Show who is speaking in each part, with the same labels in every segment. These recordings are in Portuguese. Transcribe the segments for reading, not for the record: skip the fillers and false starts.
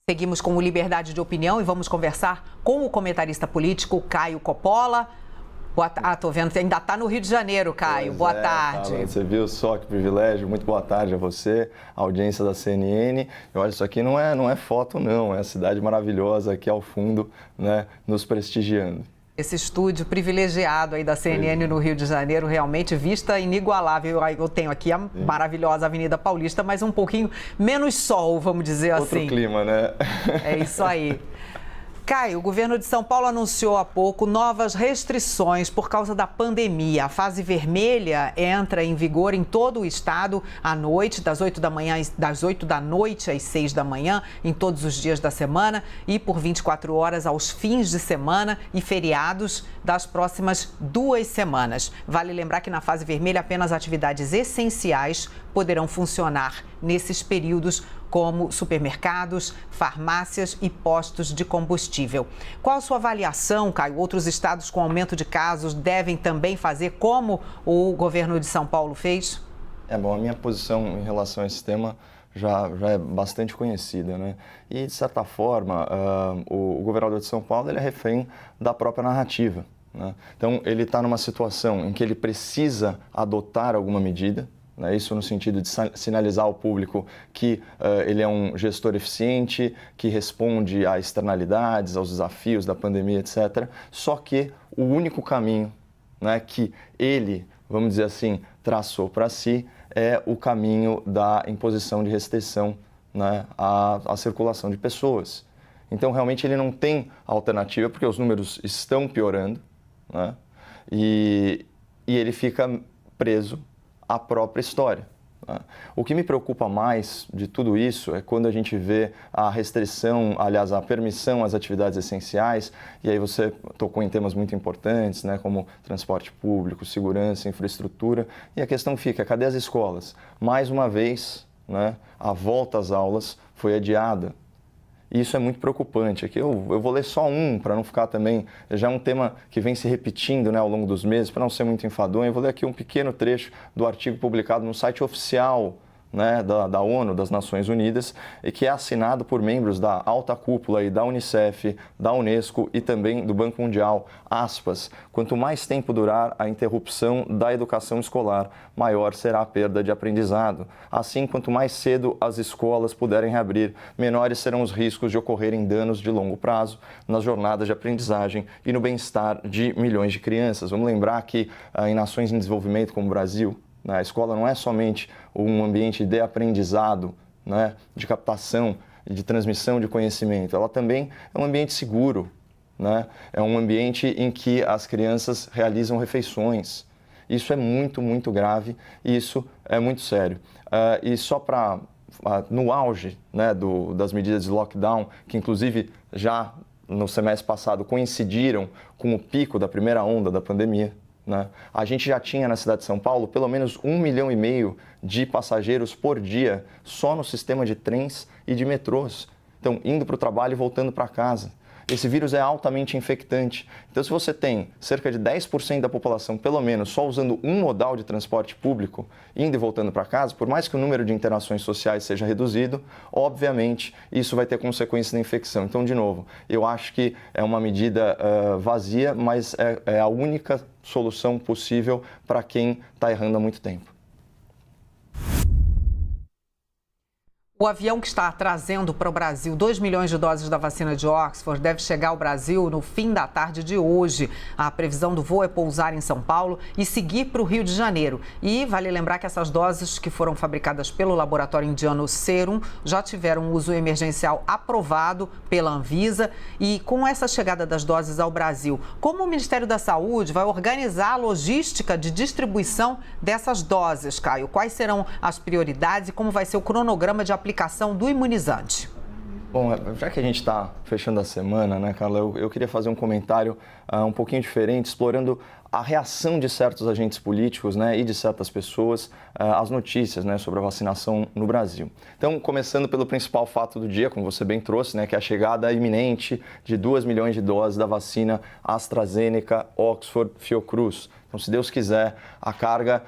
Speaker 1: Seguimos com o Liberdade de Opinião e vamos conversar com o comentarista político Caio Coppola. Tô vendo, ainda está no Rio de Janeiro, Caio. Boa tarde.
Speaker 2: Carla, você viu só que privilégio. Muito boa tarde a você, a audiência da CNN. Olha, isso aqui não é foto, não. É a cidade maravilhosa aqui ao fundo, né, nos prestigiando.
Speaker 1: Esse estúdio privilegiado aí da CNN no Rio de Janeiro, realmente vista inigualável. Eu tenho aqui a maravilhosa Avenida Paulista, mas um pouquinho menos sol, vamos dizer assim.
Speaker 2: Outro clima, né?
Speaker 1: É isso aí. Caio, o governo de São Paulo anunciou há pouco novas restrições por causa da pandemia. A fase vermelha entra em vigor em todo o estado à noite, das 8 da noite às 6 da manhã, em todos os dias da semana e por 24 horas aos fins de semana e feriados das próximas 2 semanas. Vale lembrar que na fase vermelha apenas atividades essenciais poderão funcionar nesses períodos, como supermercados, farmácias e postos de combustível. Qual a sua avaliação, Caio? Outros estados com aumento de casos devem também fazer como o governo de São Paulo fez?
Speaker 2: Bom, a minha posição em relação a esse tema já é bastante conhecida, né? E, de certa forma, o governador de São Paulo ele é refém da própria narrativa, né? Então, ele está numa situação em que ele precisa adotar alguma medida, isso no sentido de sinalizar ao público que ele é um gestor eficiente, que responde a externalidades, aos desafios da pandemia, etc. Só que o único caminho, né, que ele, vamos dizer assim, traçou para si é o caminho da imposição de restrição, né, à circulação de pessoas. Então, realmente, ele não tem alternativa, porque os números estão piorando, né, e ele fica preso a própria história. O que me preocupa mais de tudo isso é quando a gente vê a restrição, aliás, a permissão às atividades essenciais, e aí você tocou em temas muito importantes, né, como transporte público, segurança, infraestrutura, e a questão fica, cadê as escolas? Mais uma vez, né, a volta às aulas foi adiada. E isso é muito preocupante. Aqui eu vou ler só para não ficar também... Já é um tema que vem se repetindo, né, ao longo dos meses, para não ser muito enfadonho. Eu vou ler aqui um pequeno trecho do artigo publicado no site oficial, né, da ONU, das Nações Unidas, e que é assinado por membros da alta cúpula e da Unicef, da Unesco e também do Banco Mundial. Aspas, quanto mais tempo durar a interrupção da educação escolar, maior será a perda de aprendizado. Assim, quanto mais cedo as escolas puderem reabrir, menores serão os riscos de ocorrerem danos de longo prazo nas jornadas de aprendizagem e no bem-estar de milhões de crianças. Vamos lembrar que em nações em desenvolvimento como o Brasil, a escola não é somente um ambiente de aprendizado, né, de captação e de transmissão de conhecimento, ela também é um ambiente seguro, né? É um ambiente em que as crianças realizam refeições. Isso é muito, muito grave e isso é muito sério. E só para, no auge, né, das medidas de lockdown, que inclusive já no semestre passado coincidiram com o pico da primeira onda da pandemia, né? A gente já tinha na cidade de São Paulo pelo menos 1,5 milhão de passageiros por dia só no sistema de trens e de metrôs. Então, indo para o trabalho e voltando para casa. Esse vírus é altamente infectante. Então, se você tem cerca de 10% da população, pelo menos, só usando um modal de transporte público, indo e voltando para casa, por mais que o número de interações sociais seja reduzido, obviamente, isso vai ter consequências na infecção. Então, de novo, eu acho que é uma medida vazia, mas é a única solução possível para quem está errando há muito tempo.
Speaker 1: O avião que está trazendo para o Brasil 2 milhões de doses da vacina de Oxford deve chegar ao Brasil no fim da tarde de hoje. A previsão do voo é pousar em São Paulo e seguir para o Rio de Janeiro. E vale lembrar que essas doses que foram fabricadas pelo laboratório indiano Serum já tiveram uso emergencial aprovado pela Anvisa. E com essa chegada das doses ao Brasil, como o Ministério da Saúde vai organizar a logística de distribuição dessas doses, Caio? Quais serão as prioridades e como vai ser o cronograma de aplicação do imunizante?
Speaker 2: Bom, já que a gente está fechando a semana, né, Carla, eu queria fazer um comentário um pouquinho diferente, explorando a reação de certos agentes políticos, né, e de certas pessoas às notícias, né, sobre a vacinação no Brasil. Então, começando pelo principal fato do dia, como você bem trouxe, né, que é a chegada iminente de 2 milhões de doses da vacina AstraZeneca, Oxford, Fiocruz. Então, se Deus quiser, a carga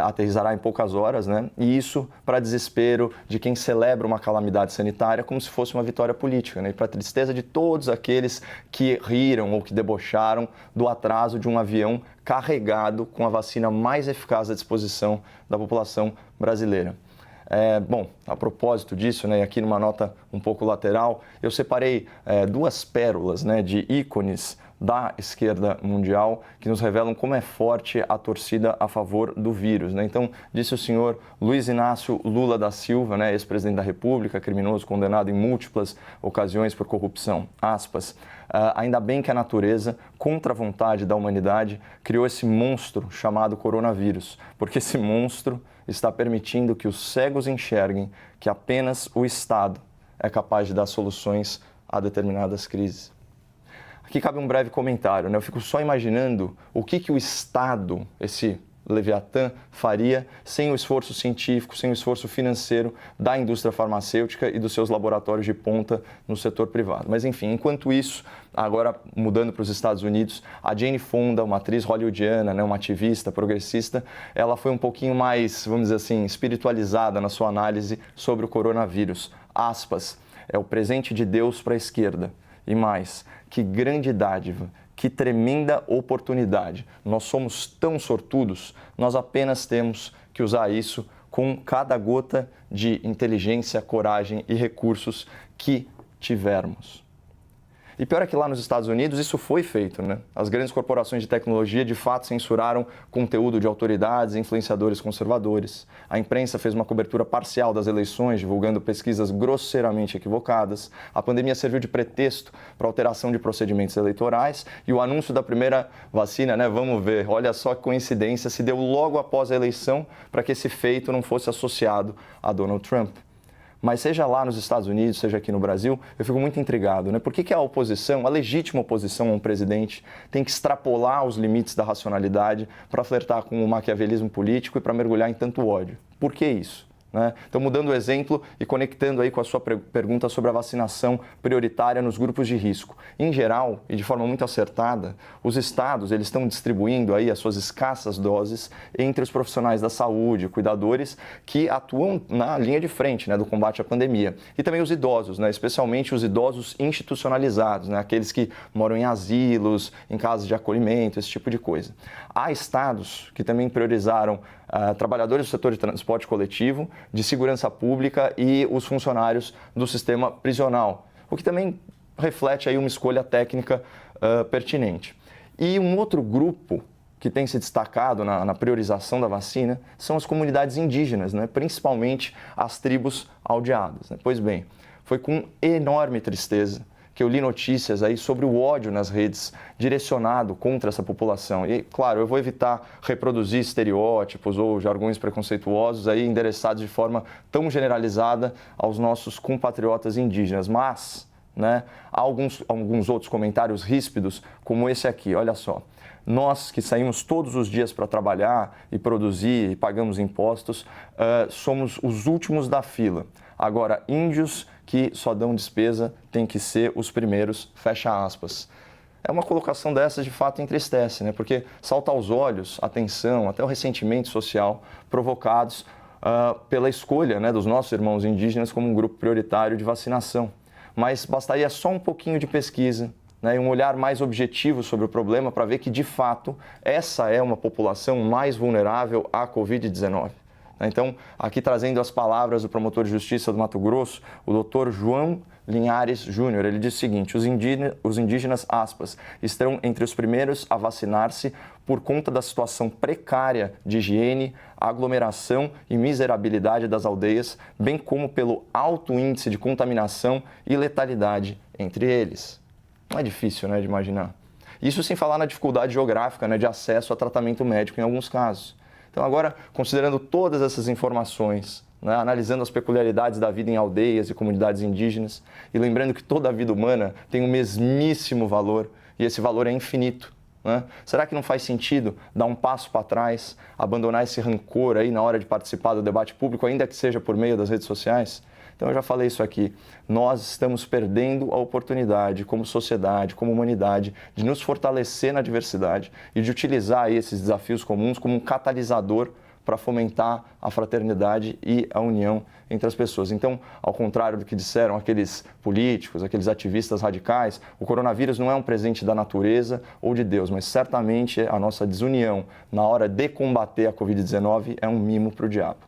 Speaker 2: aterrissará em poucas horas, né? E isso para desespero de quem celebra uma calamidade sanitária como se fosse uma vitória política, né? E para tristeza de todos aqueles que riram ou que debocharam do atraso de um avião carregado com a vacina mais eficaz à disposição da população brasileira. Bom, a propósito disso, né, aqui numa nota um pouco lateral, eu separei duas pérolas, né, de ícones da esquerda mundial que nos revelam como é forte a torcida a favor do vírus, né? Então, disse o senhor Luiz Inácio Lula da Silva, né, ex-presidente da República, criminoso condenado em múltiplas ocasiões por corrupção, aspas, ainda bem que a natureza, contra a vontade da humanidade, criou esse monstro chamado coronavírus, porque esse monstro está permitindo que os cegos enxerguem que apenas o Estado é capaz de dar soluções a determinadas crises. Aqui cabe um breve comentário, né? Eu fico só imaginando o que o Estado, esse Leviatã, faria sem o esforço científico, sem o esforço financeiro da indústria farmacêutica e dos seus laboratórios de ponta no setor privado. Mas, enfim, enquanto isso, agora mudando para os Estados Unidos, a Jane Fonda, uma atriz hollywoodiana, né, uma ativista progressista, ela foi um pouquinho mais, vamos dizer assim, espiritualizada na sua análise sobre o coronavírus. Aspas, é o presente de Deus para a esquerda. E mais, que grande dádiva, que tremenda oportunidade. Nós somos tão sortudos, nós apenas temos que usar isso com cada gota de inteligência, coragem e recursos que tivermos. E pior é que lá nos Estados Unidos isso foi feito, né? As grandes corporações de tecnologia de fato censuraram conteúdo de autoridades e influenciadores conservadores. A imprensa fez uma cobertura parcial das eleições, divulgando pesquisas grosseiramente equivocadas. A pandemia serviu de pretexto para alteração de procedimentos eleitorais e o anúncio da primeira vacina, né? Vamos ver, olha só que coincidência, se deu logo após a eleição para que esse feito não fosse associado a Donald Trump. Mas seja lá nos Estados Unidos, seja aqui no Brasil, eu fico muito intrigado, né? Por que a oposição, a legítima oposição a um presidente, tem que extrapolar os limites da racionalidade para flertar com o maquiavelismo político e para mergulhar em tanto ódio? Por que isso? Né? Então, mudando o exemplo e conectando aí com a sua pergunta sobre a vacinação prioritária nos grupos de risco. Em geral, e de forma muito acertada, os estados eles estão distribuindo aí as suas escassas doses entre os profissionais da saúde, cuidadores que atuam na linha de frente, né, do combate à pandemia. E também os idosos, né, especialmente os idosos institucionalizados, né, aqueles que moram em asilos, em casas de acolhimento, esse tipo de coisa. Há estados que também priorizaram trabalhadores do setor de transporte coletivo, de segurança pública e os funcionários do sistema prisional, o que também reflete aí uma escolha técnica pertinente. E um outro grupo que tem se destacado na priorização da vacina são as comunidades indígenas, né? Principalmente as tribos aldeadas, né? Pois bem, foi com enorme tristeza que eu li notícias aí sobre o ódio nas redes direcionado contra essa população. E, claro, eu vou evitar reproduzir estereótipos ou jargões preconceituosos aí endereçados de forma tão generalizada aos nossos compatriotas indígenas. Mas, né, há alguns outros comentários ríspidos, como esse aqui, olha só. Nós que saímos todos os dias para trabalhar e produzir e pagamos impostos, somos os últimos da fila. Agora, índios que só dão despesa têm que ser os primeiros, fecha aspas. É uma colocação dessas de fato entristece, né? Porque salta aos olhos a tensão, até o ressentimento social provocados pela escolha, né, dos nossos irmãos indígenas como um grupo prioritário de vacinação. Mas bastaria só um pouquinho de pesquisa, né, e um olhar mais objetivo sobre o problema para ver que, de fato, essa é uma população mais vulnerável à Covid-19. Então, aqui trazendo as palavras do promotor de justiça do Mato Grosso, o doutor João Linhares Júnior, ele diz o seguinte: os indígenas, aspas, estão entre os primeiros a vacinar-se por conta da situação precária de higiene, aglomeração e miserabilidade das aldeias, bem como pelo alto índice de contaminação e letalidade entre eles. Não é difícil, né, de imaginar. Isso sem falar na dificuldade geográfica, né, de acesso a tratamento médico em alguns casos. Então, agora, considerando todas essas informações, né, analisando as peculiaridades da vida em aldeias e comunidades indígenas e lembrando que toda a vida humana tem o mesmíssimo valor e esse valor é infinito, né? Será que não faz sentido dar um passo para trás, abandonar esse rancor aí na hora de participar do debate público, ainda que seja por meio das redes sociais? Então, eu já falei isso aqui, nós estamos perdendo a oportunidade como sociedade, como humanidade, de nos fortalecer na diversidade e de utilizar aí esses desafios comuns como um catalisador para fomentar a fraternidade e a união entre as pessoas. Então, ao contrário do que disseram aqueles políticos, aqueles ativistas radicais, o coronavírus não é um presente da natureza ou de Deus, mas certamente a nossa desunião na hora de combater a Covid-19 é um mimo para o diabo.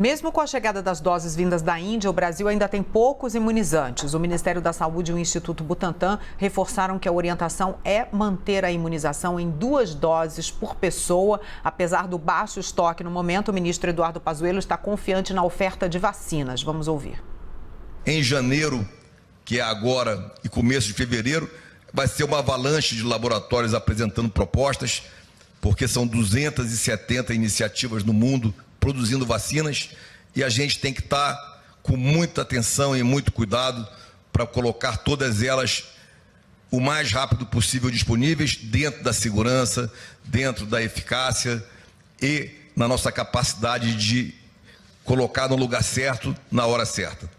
Speaker 1: Mesmo com a chegada das doses vindas da Índia, o Brasil ainda tem poucos imunizantes. O Ministério da Saúde e o Instituto Butantan reforçaram que a orientação é manter a imunização em 2 doses por pessoa. Apesar do baixo estoque no momento, o ministro Eduardo Pazuello está confiante na oferta de vacinas. Vamos ouvir.
Speaker 3: Em janeiro, que é agora, e começo de fevereiro, vai ser uma avalanche de laboratórios apresentando propostas, porque são 270 iniciativas no mundo produzindo vacinas, e a gente tem que estar com muita atenção e muito cuidado para colocar todas elas o mais rápido possível disponíveis, dentro da segurança, dentro da eficácia e na nossa capacidade de colocar no lugar certo, na hora certa.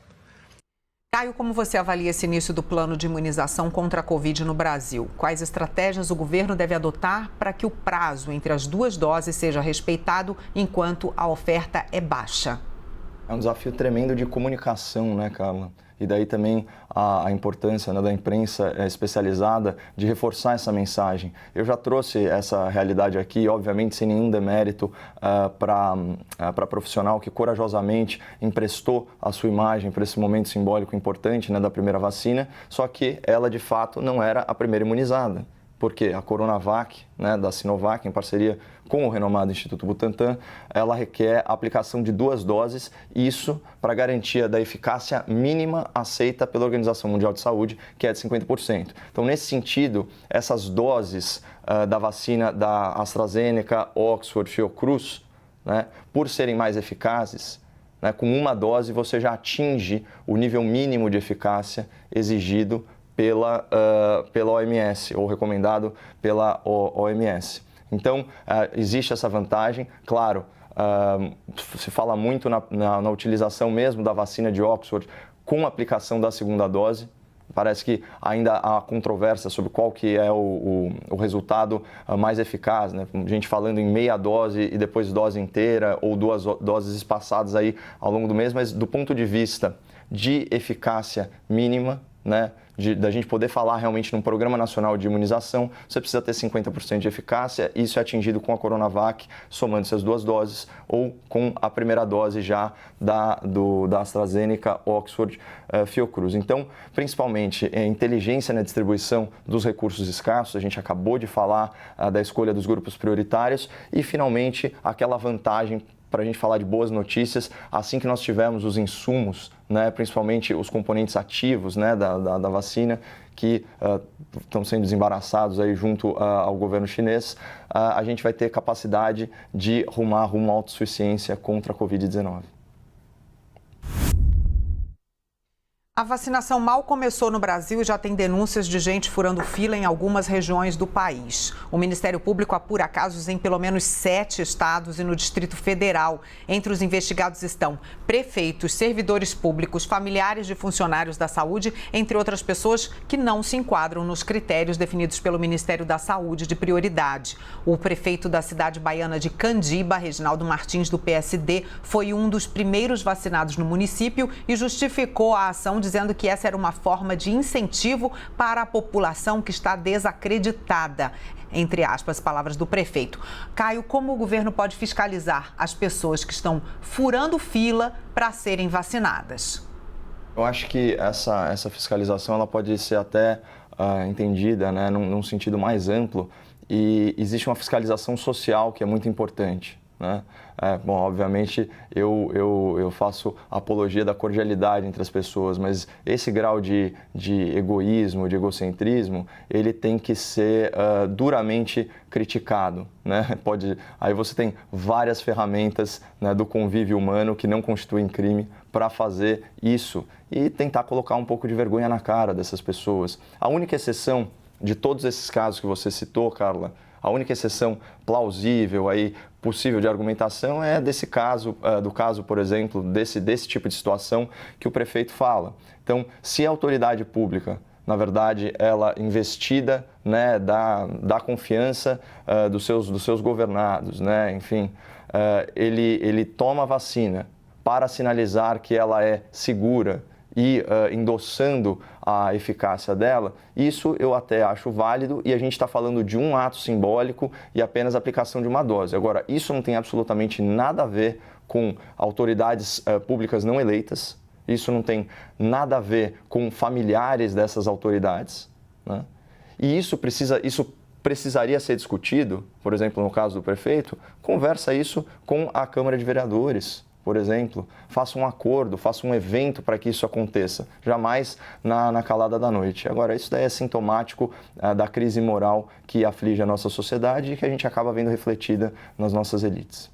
Speaker 1: Caio, como você avalia esse início do plano de imunização contra a Covid no Brasil? Quais estratégias o governo deve adotar para que o prazo entre as 2 doses seja respeitado enquanto a oferta é baixa?
Speaker 2: É um desafio tremendo de comunicação, né, Carla? E daí também a importância, né, da imprensa especializada de reforçar essa mensagem. Eu já trouxe essa realidade aqui, obviamente sem nenhum demérito para profissional que corajosamente emprestou a sua imagem para esse momento simbólico importante, né, da primeira vacina, só que ela de fato não era a primeira imunizada. Porque a Coronavac, né, da Sinovac, em parceria com o renomado Instituto Butantan, ela requer a aplicação de 2 doses, isso para garantia da eficácia mínima aceita pela Organização Mundial de Saúde, que é de 50%. Então, nesse sentido, essas doses da vacina da AstraZeneca, Oxford, Fiocruz, né, por serem mais eficazes, né, com 1 dose você já atinge o nível mínimo de eficácia exigido pela OMS, ou recomendado pela OMS. Então, existe essa vantagem, claro, se fala muito na utilização mesmo da vacina de Oxford com a aplicação da 2ª dose. Parece que ainda há controvérsia sobre qual que é o resultado mais eficaz, né? Gente falando em meia dose e depois dose inteira, ou 2 doses espaçadas aí ao longo do mês, mas do ponto de vista de eficácia mínima, né, da gente poder falar realmente num programa nacional de imunização, você precisa ter 50% de eficácia. Isso é atingido com a Coronavac, somando-se as 2 doses, ou com a primeira dose já da AstraZeneca, Oxford, Fiocruz. Então, principalmente, a inteligência na distribuição dos recursos escassos, a gente acabou de falar da escolha dos grupos prioritários, e, finalmente, aquela vantagem para a gente falar de boas notícias, assim que nós tivermos os insumos, né, principalmente os componentes ativos, né, da vacina, que estão sendo desembaraçados aí junto ao governo chinês, a gente vai ter capacidade de rumar rumo à autossuficiência contra a Covid-19.
Speaker 1: A vacinação mal começou no Brasil e já tem denúncias de gente furando fila em algumas regiões do país. O Ministério Público apura casos em pelo menos 7 estados e no Distrito Federal. Entre os investigados estão prefeitos, servidores públicos, familiares de funcionários da saúde, entre outras pessoas que não se enquadram nos critérios definidos pelo Ministério da Saúde de prioridade. O prefeito da cidade baiana de Candiba, Reginaldo Martins, do PSD, foi um dos primeiros vacinados no município e justificou a ação dizendo que essa era uma forma de incentivo para a população que está desacreditada, entre aspas, palavras do prefeito. Caio, como o governo pode fiscalizar as pessoas que estão furando fila para serem vacinadas?
Speaker 2: Eu acho que essa fiscalização ela pode ser até entendida, né, num sentido mais amplo, e existe uma fiscalização social que é muito importante, né? Bom, obviamente eu faço apologia da cordialidade entre as pessoas, mas esse grau de egoísmo, de egocentrismo, ele tem que ser duramente criticado, né? Aí você tem várias ferramentas, né, do convívio humano que não constituem crime para fazer isso e tentar colocar um pouco de vergonha na cara dessas pessoas. A única exceção de todos esses casos que você citou, Carla, a única exceção plausível, aí, possível de argumentação é desse caso, do caso, por exemplo, desse tipo de situação que o prefeito fala. Então, se a autoridade pública, na verdade, ela investida, né, da confiança dos seus governados, né, enfim, ele toma a vacina para sinalizar que ela é segura e endossando a eficácia dela, isso eu até acho válido e a gente está falando de um ato simbólico e apenas a aplicação de uma dose. Agora, isso não tem absolutamente nada a ver com autoridades públicas não eleitas, isso não tem nada a ver com familiares dessas autoridades, né? E isso precisaria ser discutido, por exemplo, no caso do prefeito, conversa isso com a Câmara de Vereadores, por exemplo, faça um acordo, faça um evento para que isso aconteça, jamais na calada da noite. Agora, isso daí é sintomático da crise moral que aflige a nossa sociedade e que a gente acaba vendo refletida nas nossas elites.